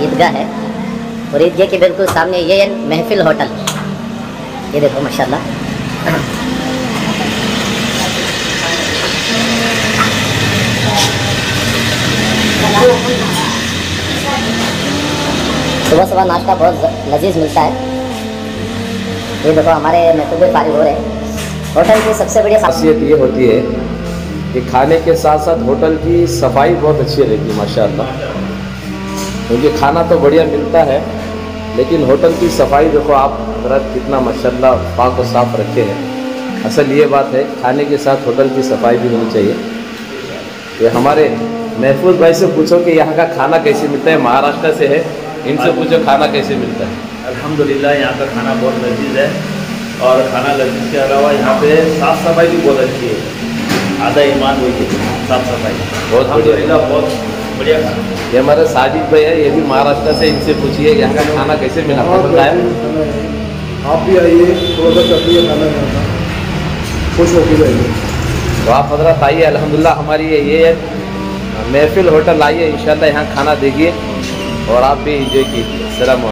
ईदगाह है और ईदगाह के बिल्कुल सामने ये महफिल होटल, ये देखो माशाल्लाह। सुबह सुबह नाश्ता बहुत लजीज मिलता है। ये देखो हमारे महबूब फारिग हो रहे हैं। होटल की सबसे बड़ी खासियत ये होती है कि खाने के साथ साथ होटल की सफाई बहुत अच्छी रहती है माशाल्लाह। क्योंकि खाना तो बढ़िया मिलता है लेकिन होटल की सफाई देखो आप हजरत कितना माशाल्लाह पाक और साफ रखे हैं। असल ये बात है, खाने के साथ होटल की सफाई भी होनी चाहिए। ये हमारे महफूज भाई से पूछो कि यहाँ का खाना कैसे मिलता है, महाराष्ट्र से है, इनसे पूछो खाना कैसे मिलता है। अल्हम्दुलिल्लाह यहाँ का खाना बहुत लजीज है और खाना लजीज के अलावा यहाँ पे साफ़ सफाई भी बहुत अच्छी है। आधा ईमान वही है, साफ़ सफाई बहुत अल्हम्दुलिल्लाह बहुत बढ़िया खाना। ये हमारे साजिद भाई है, ये भी महाराष्ट्र से, इनसे पूछिए यहाँ का खाना कैसे मिला। आप भी आइए, थोड़ा सा चखिए खाना यहाँ का, खुश होकर जाइए। तो आप हजरत आइए, अल्हम्दुलिल्लाह हमारी ये है महफिल होटल, आइए इंशाल्लाह यहाँ खाना देखिए और आप भी इंजॉय कीजिए। सलाम।